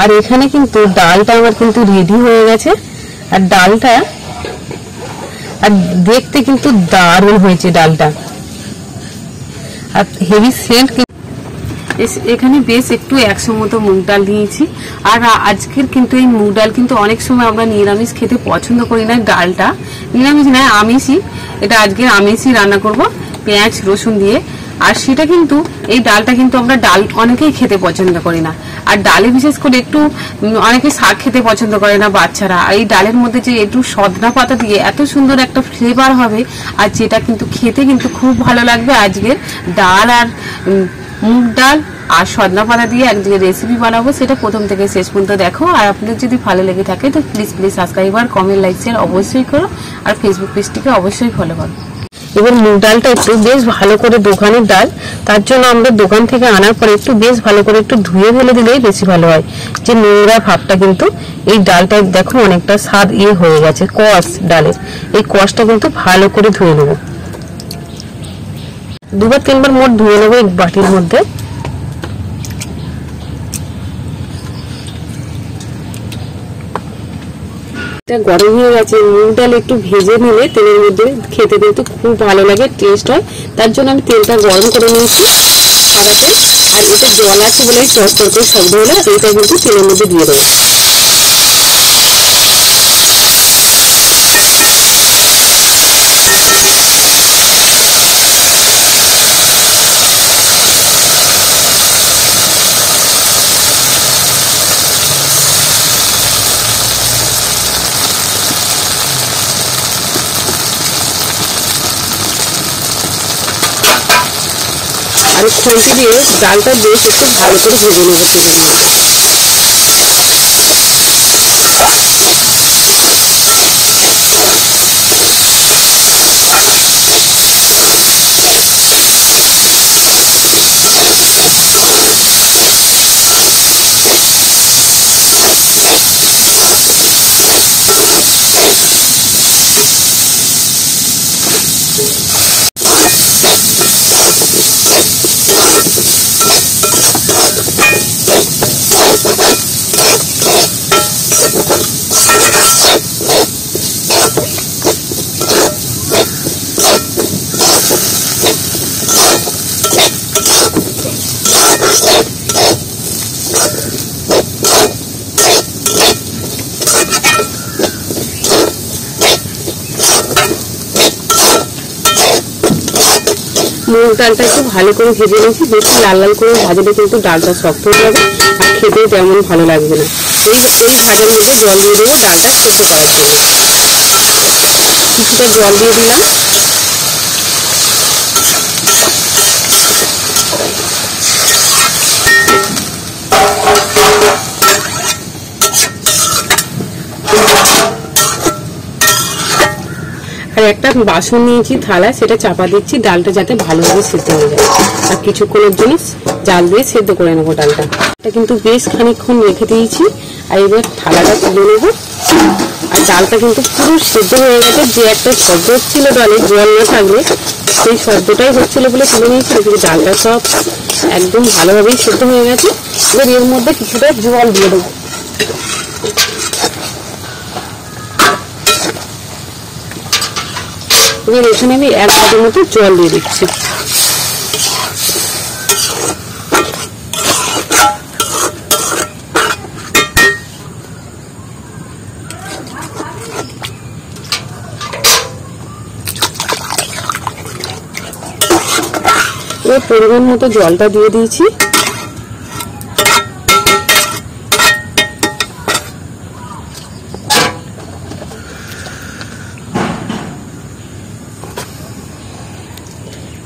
আর এখানে কিন্তু ডালটা আমার কিন্তু রেডি হয়ে গেছে। আর ডালটা আর দেখতে কিন্তু দারুণ হয়েছে ডালটা, আর হেভি সেন্ট। এখানে বেশ একটু 100 মতো মুগ ডাল দিয়েছি। আর আজকের কিন্তু এই মুগ ডাল কিন্তু অনেক সময় আমরা নিরামিষ খেতে পছন্দ করি না। ডালটা নিরামিষ নয়, আমিষই। এটা আজকে আমিষই রান্না করব পেঁয়াজ রসুন দিয়ে। আর সেটা কিন্তু এই ডালটা কিন্তু আমরা ডাল অনেকেই খেতে পছন্দ করি না। আর ডালে বিশেষ করে একটু অনেকে শাক খেতে পছন্দ করে না বাচ্চারা। আর এই ডালের মধ্যে যে একটু সজনা পাতা দিয়ে এত সুন্দর একটা ফ্লেভার হবে, আর যেটা কিন্তু খেতে কিন্তু খুব ভালো লাগবে। আজকের ডাল আর মুগ ডাল আর সজনা পাতা দিয়ে যে রেসিপি বানাবো, সেটা প্রথম থেকে শেষ পর্যন্ত দেখো। আর আপনাদের যদি ভালো লেগে থাকে তো প্লিজ সাবস্ক্রাইব আর কমেন্ট লাইক শেয়ার অবশ্যই করো। আর ফেসবুক পেজটিকে অবশ্যই ফলো করো। এবার মুগ ডালটা একটু বেশ ভালো করে, দোকানের ডাল, তার জন্য আমরা দোকান থেকে আনার পরে একটু বেশ ভালো করে একটু ধুয়ে ফেলে দিলেই বেশি ভালো হয়। যে নোংরা ভাবটা কিন্তু এই ডালটা দেখো অনেকটা স্বাদ হয়ে গেছে, কষ ডালের এই কষটা কিন্তু ভালো করে ধুয়ে নেবো। 2-3 বার মোট ধুয়ে নেবো এক বাটির মধ্যে। গরম হয়ে গেছে, মুগ ডাল একটু ভেজে নিলে তেলের মধ্যে খেতে কিন্তু খুব ভালো লাগে, টেস্ট হয়। তার জন্য আমি তেলটা গরম করে নিয়েছি সাদা তেল। আর এটা জল আছে বলে চটচট করে শব্দ হলে এইটা কিন্তু তেলের মধ্যে দিয়ে দেবো। আর খুন্তি দিয়ে ডালটা বেশ একটু ভালো করে ভেজে নেবো তেলের মধ্যে। মুগ ডালটা একটু ভালো করে ভেজে নিয়েছি। বেশি লাল লাল করে ভাজলে কিন্তু ডালটা শক্ত হয়ে যাবে আর খেতেও তেমন ভালো লাগবে না। এই ভাজার মধ্যে জল দিয়ে দেবো ডালটা সেদ্ধ করার জন্য। কিছুটা জল দিয়ে দিলাম। আর একটা বাসন নিয়েছি থালা, সেটা চাপা দিচ্ছি ডালটা যাতে ভালোভাবে সেদ্ধ হয়ে যায়। আর কিছুক্ষণের জন্য জাল দিয়ে সেদ্ধ করে নেবো ডালটা। এটা কিন্তু বেশ খানিকক্ষণ রেখে দিয়েছি। আর এবার থালাটা তুলে নেবো। আর ডালটা কিন্তু পুরো সেদ্ধ হয়ে গেছে। যে একটা শব্দ হচ্ছিল ডালে জল না থাকলে, সেই শব্দটাই হচ্ছিল বলে তুলে নিয়েছি। কিন্তু ডালটা সব একদম ভালোভাবেই সেদ্ধ হয়ে গেছে। এবার এর মধ্যে কিছুটা জল দিয়ে দেবো। এবার এখানে আমি 1 কাপের মতো জল দিয়ে দিচ্ছি। এবার পরিমাণ মতো জলটা দিয়ে দিয়েছি।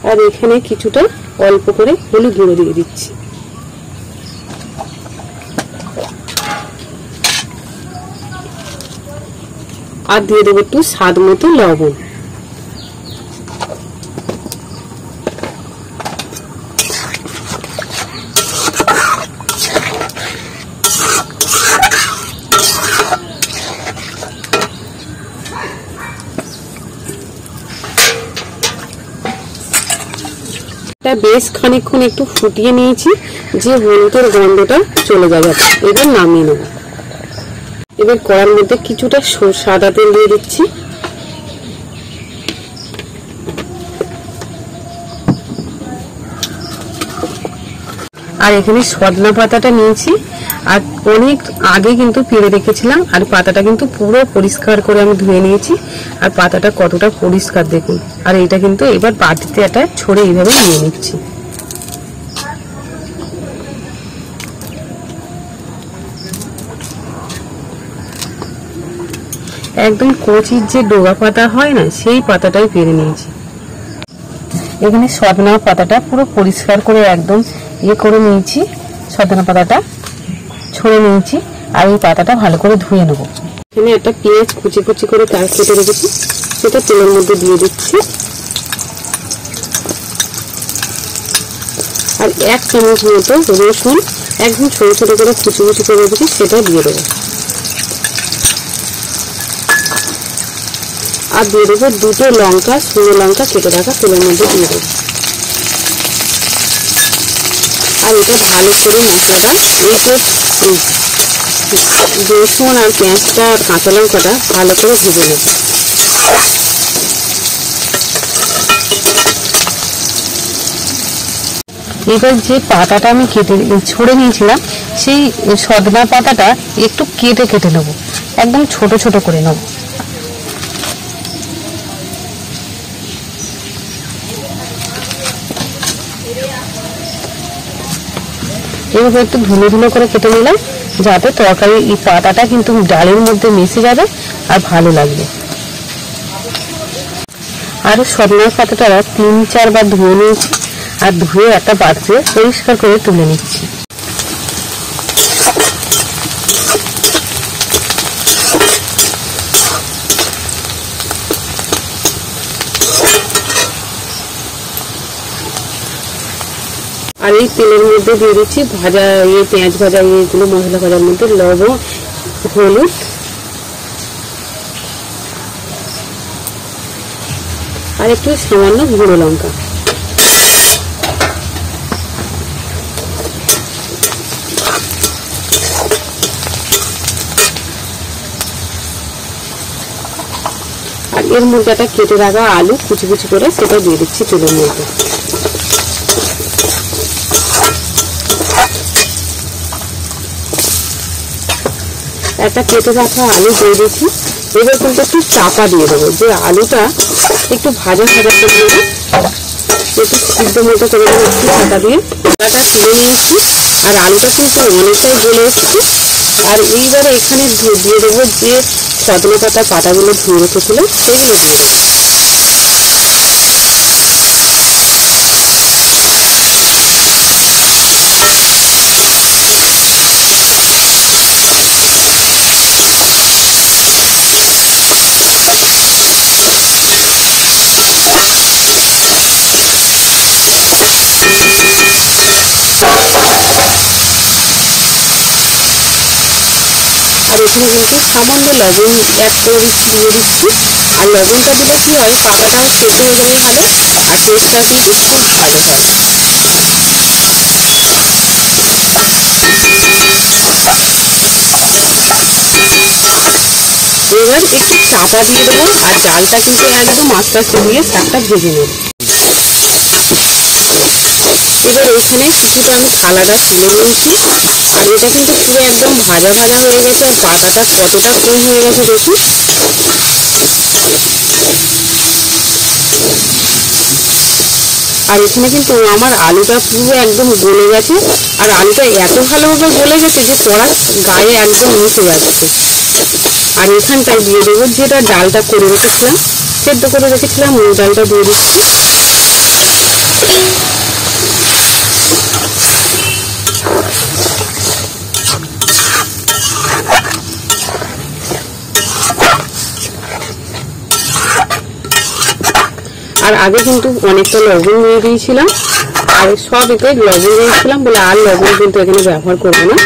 আর এখানে কিছুটা অল্প করে হলুদ গুঁড়ো দিয়ে দিচ্ছি। আর দিয়ে দেবো একটু স্বাদ মতো লবণ। বেশ খানিকক্ষণ একটু ফুটিয়ে নিয়েছি, যে হলুদের গন্ধটা চলে যাবে। এবার নামিয়ে নেব। এবার কড়ার মধ্যে কিছুটা সাদা তেল দিয়ে দিচ্ছি। আর এখানে সজনা পাতাটা নিয়েছি, আর অনেক আগে কিন্তু পেড়ে রেখেছিলাম, আর পাতাটা কিন্তু পুরো পরিষ্কার করে আমি ধুয়ে নিয়েছি। আর পাতাটা কতটা পরিষ্কার দেখুন। আর এটা কিন্তু এবার বাটিতে একটা ছড়ে এইভাবে নিয়ে নিচ্ছি। একদম কচির যে ডোগা পাতা হয় না, সেই পাতাটাই পেড়ে নিয়েছি। এখানে সজনা পাতাটা পুরো পরিষ্কার করে একদম করে নিয়েছি। সজনা পাতাটা ছড়ে নিয়েছি, আর এই পাতাটা ভালো করে ধুয়ে নেব। এখানে একটা পেঁয়াজ কুচি কুচি করে তার কেটে রেখেছি, সেটা তেলের মধ্যে দিয়ে দিচ্ছি। আর 1 চামচ মতো রসুন একদম ছোট ছোট করে কুচি কুচি করে রেখেছি, সেটা দিয়ে দেবো। আর দিয়ে দেবো 2টো লঙ্কা, শুকনো লঙ্কা কেটে রাখা, তেলের মধ্যে দিয়ে দেবো। আর এটা ভালো করে মশলাটা, এই যে রসুন আর পেঁয়াজটা আর কাঁচা লঙ্কাটা ভালো করে ভেজে নেব। এবার যে পাতাটা আমি কেটে ছড়ে নিয়েছিলাম, সেই সজনা পাতাটা একটু কেটে কেটে নেব, একদম ছোট ছোট করে নেব। এইভাবে একটু ধুলো ধুলো করে কেটে নিলাম, যাতে তরকারি এই পাতাটা কিন্তু ডালের মধ্যে মিশে যাবে আর ভালো লাগবে। আর সজনার পাতাটা 3-4 বার ধুয়ে নিয়েছি, আর ধুয়ে একটা পাত্রে পরিষ্কার করে তুলে নিচ্ছি। আর এই তেলের মধ্যে দিয়ে দিচ্ছি ভাজা পেঁয়াজ ভাজা এগুলো, মশলা ভাজার মধ্যে লবণ, হলুদ আর একটু সামান্য গুঁড়ো লঙ্কা। আর এর মধ্যে একটা কেটে রাখা আলু কুচি কুচি করে সেটা দিয়ে দিচ্ছি তেলের মধ্যে। একটা কেটে রাখা আলু দিয়ে দিচ্ছি। এবার কিন্তু একটু চাপা দিয়ে দেবো, যে আলুটা একটু ভাজা ভাজা করে দেবো, একটু সিদ্ধ মতো করে দেবো একটু চাপা দিয়ে। আটাটা তুলে নিয়েছি, আর আলুটা কিন্তু অনেকটাই গলে এসেছে। আর এইবারে এখানে দিয়ে দেবো যে সজনে পাতা পাতাগুলো ধুয়ে রেখেছিলাম, সেগুলো দিয়ে দেবো। আর এখানে কিন্তু সামান্য লবণ অ্যাড করে দিয়ে দিচ্ছি। আর লবণটা দিলে কি হয়, পাতাটাও সেদ্ধ হয়ে যাবে ভালো, আর টেস্টটা কিন্তু খুব ভালো হয়। এবার একটু চাপা দিয়ে দেবো, আর ডালটা কিন্তু একদম আস্তে আস্তে দিয়ে শাকটা ভেজে নেব। এবার ওইখানে কিছুটা আমি থালাটা তুলে নিয়েছি, আর এটা কিন্তু পুরো একদম ভাজা ভাজা হয়ে গেছে। আর পাতাটা কতটা কম হয়ে গেছে দেখুন। আর এখানে কিন্তু আমার আলুটা পুরো একদম গলে গেছে, আর আলুটা এত ভালোভাবে গলে গেছে যে কড়ার গায়ে একদম মিশে যাচ্ছে। আর এখানটায় দিয়ে দেবো যেটা ডালটা করে রেখেছিলাম, সেদ্ধ করে রেখেছিলাম, ওই ডালটা দিয়ে দিচ্ছি। আর আগে কিন্তু অনেকটা লবণ নিয়ে দিয়েছিলাম, আর সব এতে লবণ দিয়েছিলাম বলে আর লবণ কিন্তু এখানে ব্যবহার করবো না।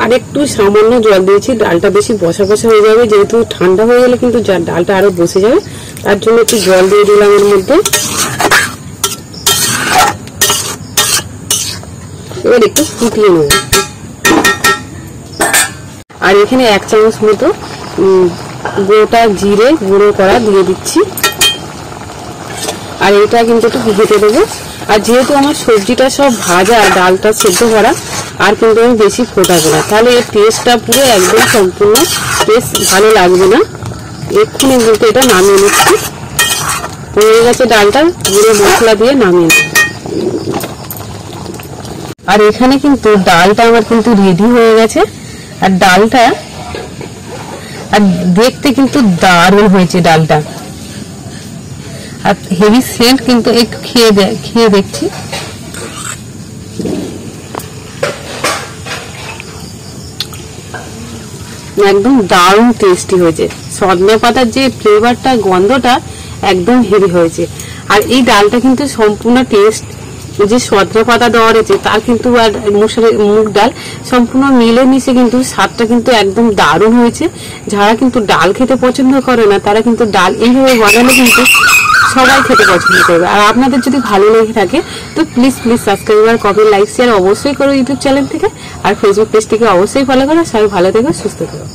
আর আর একটু সামান্য জল দিয়েছি, ডালটা বেশি বসা বসা হয়ে যাবে, যেহেতু ঠান্ডা হয়ে গেলে কিন্তু ডালটা আরো বসে যাবে, তার জন্য একটু জল দিয়ে দিলাম এর মধ্যে। এবার একটু ফুটিয়ে নেব। আর এখানে 1 চামচ মতো গোটা জিরে গুঁড়ো করা দিয়ে দিচ্ছি। আর এটা কিন্তু একটু ভেজে দেবো। আর যেহেতু আমার সবজিটা সব ভাজা, ডালটা সেদ্ধ করা, আর কিন্তু আমি বেশি ফোটাবো না, তাহলে এর টেস্টটা পুরো একদম সম্পূর্ণ টেস্ট ভালো লাগবে না। এক্ষুনি কিন্তু এটা নামিয়ে নিচ্ছি। হয়ে গেছে ডালটা, গুঁড়ো মশলা দিয়ে নামিয়ে নিচ্ছি। আর এখানে কিন্তু ডালটা আমার কিন্তু রেডি হয়ে গেছে। আর ডালটা আর দেখতে কিন্তু দারুণ হয়েছে ডালটা। আর হেভি সেন্ট কিন্তু একটু খেয়ে দেখছি। একদম দারুণ টেস্টি হয়েছে। সজনে পাতার যে ফ্লেভারটা, গন্ধটা একদম হেভি হয়েছে। আর এই ডালটা কিন্তু সম্পূর্ণ টেস্ট যে সজনে পাতা দেওয়া রয়েছে তার কিন্তু আর মুগ ডাল সম্পূর্ণ মিলে মিশে কিন্তু স্বাদটা কিন্তু একদম দারুণ হয়েছে। যারা কিন্তু ডাল খেতে পছন্দ করে না, তারা কিন্তু ডাল এইভাবে বানালে কিন্তু সবাই খেতে পছন্দ করবে। আর আপনাদের যদি ভালো লেগে থাকে তো প্লিজ সাবস্ক্রাইব আর কমেন্ট, লাইক, শেয়ার অবশ্যই করো ইউটিউব চ্যানেল থেকে। আর ফেসবুক পেজ থেকে অবশ্যই ফলো করো। সবাই ভালো থেকো, সুস্থ থেকো।